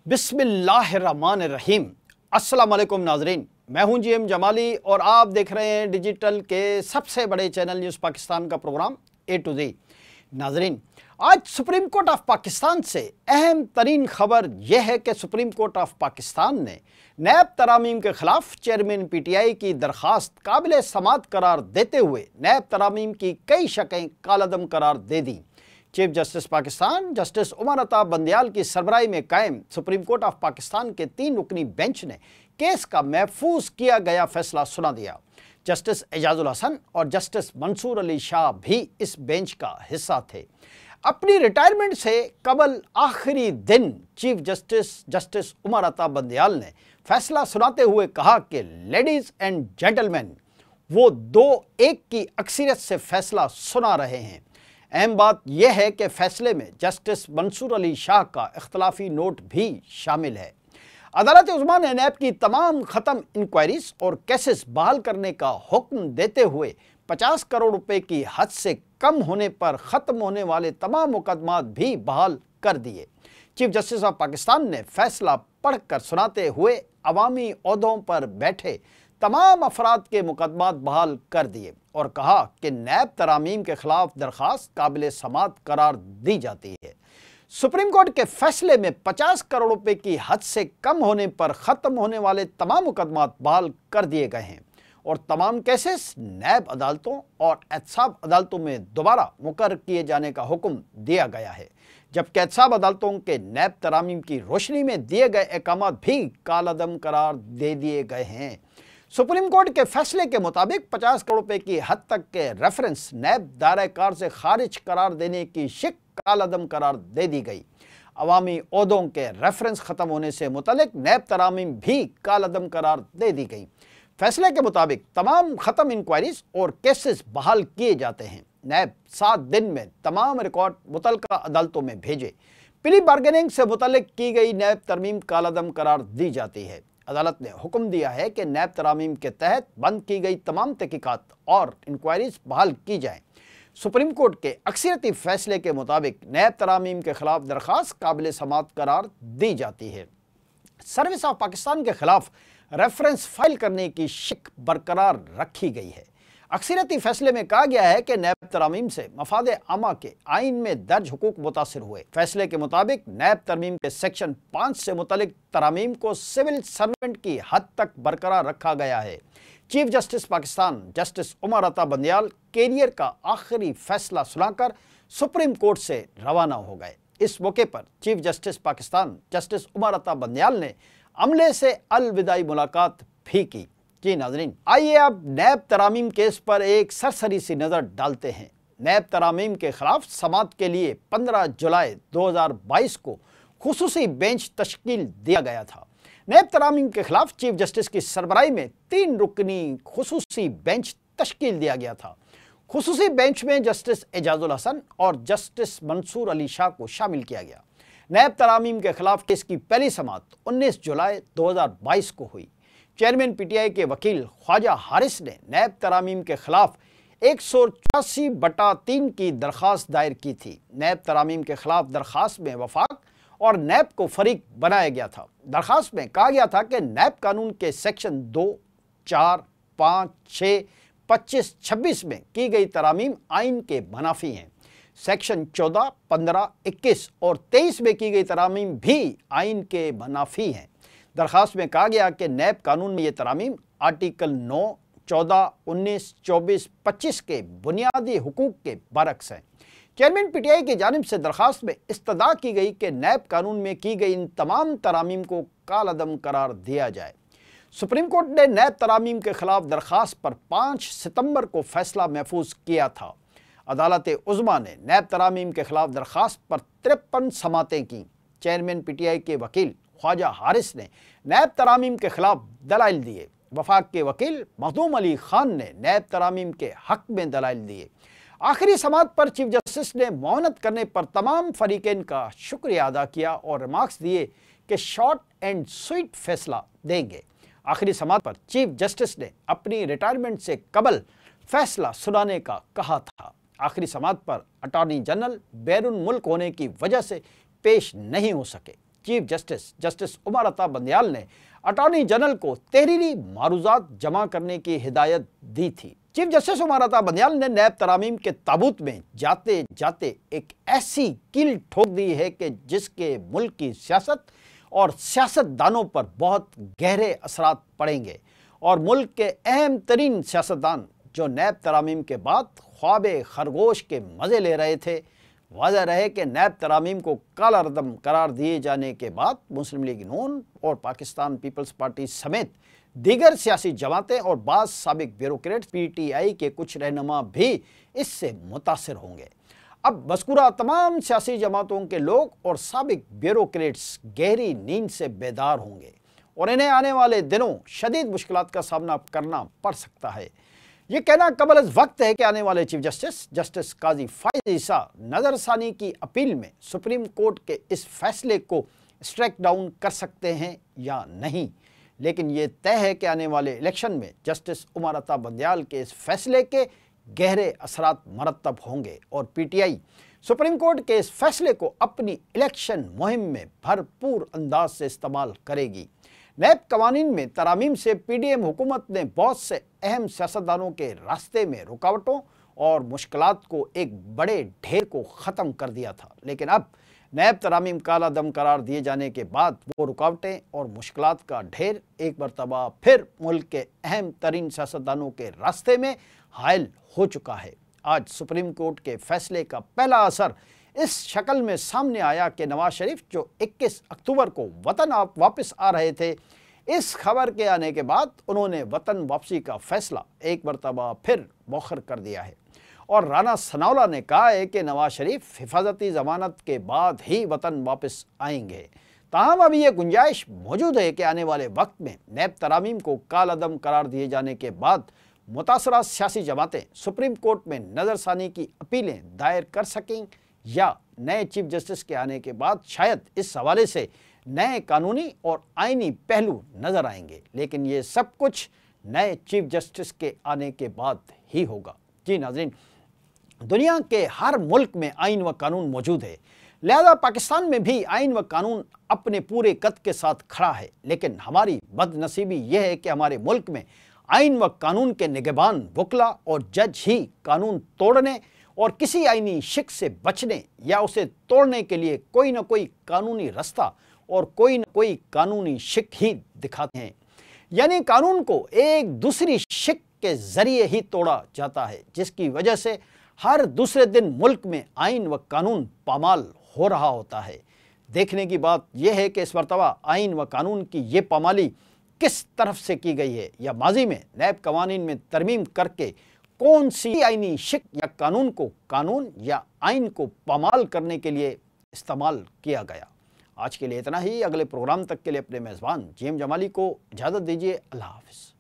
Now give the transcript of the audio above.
बिस्मिल्लाहिर्रहमानिर्रहीम। अस्सलाम वालेकुम नाजरीन, मैं हूं जीएम जमाली और आप देख रहे हैं डिजिटल के सबसे बड़े चैनल न्यूज़ पाकिस्तान का प्रोग्राम ए टू ज़ेड। नाजरीन, आज सुप्रीम कोर्ट ऑफ पाकिस्तान से अहम तरीन खबर यह है कि सुप्रीम कोर्ट ऑफ पाकिस्तान ने नैब तरामीम के खिलाफ चेयरमैन पीटीआई की दरख्वास्त काबिल समात करार देते हुए नैब तरामीम की कई शकें कालअदम करार दे दी। Chief justice Pakistan justice Umar Ata Bandial की सरबराही में कायम सुप्रीम कोर्ट ऑफ पाकिस्तान के 3 रुकनी बेंच ने केस का महफूज किया गया फैसला सुना दिया। जस्टिस एजाजुल हसन और जस्टिस मंसूर अली शाह भी इस बेंच का हिस्सा थे। अपनी रिटायरमेंट से कबल आखिरी दिन chief justice justice Umar Ata Bandial ने फैसला सुनाते हुए कहा कि लेडीज एंड जेंटलमैन, वो 2-1 की अक्सरियत से फैसला सुना रहे हैं। अहम बात यह है कि फैसले में जस्टिस मंसूर अली शाह का इख्तलाफी नोट भी शामिल है। अदालत उज़्मा ने नैब की तमाम ख़त्म इंक्वायरीज और केसेस बहाल करने का हुक्म देते हुए 50 करोड़ रुपए की हद से कम होने पर ख़त्म होने वाले तमाम मुकदमात भी बहाल कर दिए। चीफ जस्टिस ऑफ पाकिस्तान ने फैसला पढ़कर सुनाते हुए अवामी ओहदों पर बैठे तमाम अफराद के मुकदमात बहाल कर दिए और कहा कि नैब तरामीम के खिलाफ दरख्वास्त काबिल समात करार दी जाती है। सुप्रीम कोर्ट के फैसले में 50 करोड़ रुपए की हद से कम होने पर ख़त्म होने वाले तमाम मुकदमात बहाल कर दिए गए हैं और तमाम केसेस नैब अदालतों और एहतसाब अदालतों में दोबारा मुकर्रर किए जाने का हुक्म दिया गया है, जबकि एहतसाब अदालतों के नैब तरामीम की रोशनी में दिए गए अहकामात भी कालअदम करार दे दिए गए हैं। सुप्रीम कोर्ट के फैसले के मुताबिक 50 करोड़ रुपए की हद तक के रेफरेंस नैब दायरा-ए-कार से खारिज करार देने की शिक कालअदम करार दे दी गई। अवामी ओहदों के रेफरेंस ख़त्म होने से मुतल्लिक नैब तरामीम भी कालअदम करार दे दी गई। फैसले के मुताबिक तमाम ख़त्म इंक्वायरीज और केसेस बहाल किए जाते हैं। नैब 7 दिन में तमाम रिकॉर्ड मुतल्लिका अदालतों में भेजे। प्ली बार्गेनिंग से मुतल्लिक की गई नैब तरमीम कालअदम करार दी जाती है। अदालत ने हुक्म दिया है कि नैब तरामीम के तहत बंद की गई तमाम तहकीकात और इंक्वायरीज बहाल की जाएँ। सुप्रीम कोर्ट के अक्सरियती फैसले के मुताबिक नैब तरामीम के खिलाफ दरख्वास्त काबिल समात करार दी जाती है। सर्विस ऑफ पाकिस्तान के खिलाफ रेफरेंस फाइल करने की शिक बरकरार रखी गई है। अक्सरियती फैसले में कहा गया है कि नैब तरामीम से मफाद आमा के आइन में दर्ज हुकूक मुतासिर हुए। फैसले के मुताबिक नैब तरमीम के सेक्शन 5 से मुतलिक तरामीम को सिविल सर्वेंट की हद तक बरकरार रखा गया है। Chief justice Pakistan justice Umar Ata Bandial career का आखिरी फैसला सुनाकर सुप्रीम कोर्ट से रवाना हो गए। इस मौके पर chief justice Pakistan justice Umar Ata Bandial ने अमले से अलविदाई मुलाकात भी की। जी नाज़रीन, आइए अब नैब तरामीम केस पर एक सरसरी सी नज़र डालते हैं। नैब तरामीम के खिलाफ समात के लिए 15 जुलाई 2022 को खुसूसी बेंच तश्कील दिया गया था। नैब तरामीम के खिलाफ चीफ जस्टिस की सरबराही में 3 रुकनी खुसूसी बेंच तश्कील दिया गया था। खुसूसी बेंच में जस्टिस एजाजुल हसन और जस्टिस मंसूर अली शाह को शामिल किया गया। नैब तरामीम के खिलाफ केस की पहली समात 19 जुलाई 2022 को हुई। चेयरमैन पीटीआई के वकील ख्वाजा हारिस ने नैब तरामीम के खिलाफ 184/3 की दरख्वास्त दायर की थी। नैब तरामीम के खिलाफ दरख्वास्त में वफाक और नैब को फरीक बनाया गया था। दरख्वास्त में कहा गया था कि नैब कानून के सेक्शन 2, 4, 5, 6, 25, 26 में की गई तरामीम आइन के मुनाफी हैं। सेक्शन 14, 15, 21 और 23 में की गई तरामीम भी आइन के मुनाफी हैं। दरख्वास्त में कहा गया कि नैब कानून में ये तरामीम आर्टिकल 9, 14, 19, 24, 25 के बुनियादी हुकूक के बरक्स हैं। चेयरमैन पीटीआई की जानिब से दरख्वास्त में इस्तदा की गई कि नैब कानून में की गई इन तमाम तरामीम को कालअदम करार दिया जाए। सुप्रीम कोर्ट ने नैब तरामीम के खिलाफ दरख्वास्त पर 5 सितंबर को फैसला महफूज किया था। अदालत उज़्मा ने नैब तरामीम के खिलाफ दरख्वास्त पर 53 समातें की। चेयरमैन पीटीआई के वकील ख्वाजा हारिस ने नैब तरामीम के खिलाफ दलाइल दिए। वफाक के वकील मखदूम अली खान ने नैब तरामीम के हक में दलाइल दिए। आखिरी समात पर चीफ जस्टिस ने मौनत करने पर तमाम फरीकैन का शुक्रिया अदा किया और रिमार्क्स दिए कि शॉर्ट एंड स्वीट फैसला देंगे। आखिरी समात पर चीफ जस्टिस ने अपनी रिटायरमेंट से कबल फैसला सुनाने का कहा था। आखिरी समात पर अटॉर्नी जनरल बैरून मुल्क होने की वजह से पेश नहीं हो सके। चीफ जस्टिस उमर अता बंदयाल ने अटॉर्नी जनरल को तहरीरी मारूजात जमा करने की हिदायत दी थी। चीफ जस्टिस उमर अता बंदयाल ने नैब तरामीम के ताबूत में जाते जाते एक ऐसी कील ठोक दी है कि जिसके मुल्क की सियासत और सियासतदानों पर बहुत गहरे असरात पड़ेंगे और मुल्क के अहम तरीन सियासतदान जो नैब तरामीम के बाद ख्वाबे खरगोश के मज़े ले रहे थे, वाज़ह रहे कि नैब तरामीम को काला रदम करार दिए जाने के बाद मुस्लिम लीग नून और पाकिस्तान पीपल्स पार्टी समेत दीगर सियासी जमातें और बाज़ साबिक ब्यूरोक्रेट्स PTI के कुछ रहनुमा भी इससे मुतासिर होंगे। अब मज़कूरा तमाम सियासी जमातों के लोग और साबिक ब्यूरोक्रेट्स गहरी नींद से बेदार होंगे और इन्हें आने वाले दिनों शदीद मुश्किलात का सामना करना पड़ सकता है। ये कहना कबल अज़ वक्त है कि आने वाले चीफ जस्टिस काजी फाइज़ ईसा नज़रसानी की अपील में सुप्रीम कोर्ट के इस फैसले को स्ट्राइक डाउन कर सकते हैं या नहीं, लेकिन ये तय है कि आने वाले इलेक्शन में जस्टिस उमर अता बंदयाल के इस फैसले के गहरे असरात मरतब होंगे और PTI सुप्रीम कोर्ट के इस फैसले को अपनी इलेक्शन मुहिम में भरपूर अंदाज से इस्तेमाल करेगी। नैब कवानीन में तरामीम से PDM हुकूमत ने बहुत से अहम सियासतदानों के रास्ते में रुकावटों और मुश्किलात को एक बड़े ढेर को ख़त्म कर दिया था, लेकिन अब नैब तरामीम काला दम करार दिए जाने के बाद वो रुकावटें और मुश्किलात का ढेर एक मरतबा फिर मुल्क के अहम तरीन सियासतदानों के रास्ते में हायल हो चुका है। आज सुप्रीम कोर्ट के फैसले का पहला असर इस शक्ल में सामने आया कि नवाज शरीफ जो 21 अक्टूबर को वतन वापस आ रहे थे, इस खबर के आने के बाद उन्होंने वतन वापसी का फैसला एक मरतबा फिर मौखर कर दिया है और राना सनाउल्लाह ने कहा है कि नवाज शरीफ हिफाजती ज़मानत के बाद ही वतन वापस आएंगे। ताहम अभी ये गुंजाइश मौजूद है कि आने वाले वक्त में नैब तरामीम को कालादम करार दिए जाने के बाद मुतासरा सियासी जमातें सुप्रीम कोर्ट में नज़रसानी की अपीलें दायर कर सकें या नए चीफ जस्टिस के आने के बाद शायद इस हवाले से नए कानूनी और आइनी पहलू नज़र आएंगे, लेकिन ये सब कुछ नए चीफ जस्टिस के आने के बाद ही होगा। जी नाज़रीन, दुनिया के हर मुल्क में आइन व कानून मौजूद है, लिहाजा पाकिस्तान में भी आइन व कानून अपने पूरे कद के साथ खड़ा है, लेकिन हमारी बदनसीबी यह है कि हमारे मुल्क में आइन व कानून के निगहबान वकला और जज ही कानून तोड़ने और किसी आइनी शिक से बचने या उसे तोड़ने के लिए कोई न कोई कानूनी रास्ता और कोई न कोई कानूनी शिक ही दिखाते हैं, यानी कानून को एक दूसरी शिक के ज़रिए ही तोड़ा जाता है, जिसकी वजह से हर दूसरे दिन मुल्क में आइन व कानून पामाल हो रहा होता है। देखने की बात यह है कि इस मरतबा आइन व कानून की ये पामाली किस तरफ से की गई है या माजी में नैब कवानीन में तरमीम करके कौन सी आइनी शिक या कानून को कानून या आइन को पामाल करने के लिए इस्तेमाल किया गया। आज के लिए इतना ही। अगले प्रोग्राम तक के लिए अपने मेज़बान GM जमाली को इजाज़त दीजिए। अल्लाह हाफ़िज़।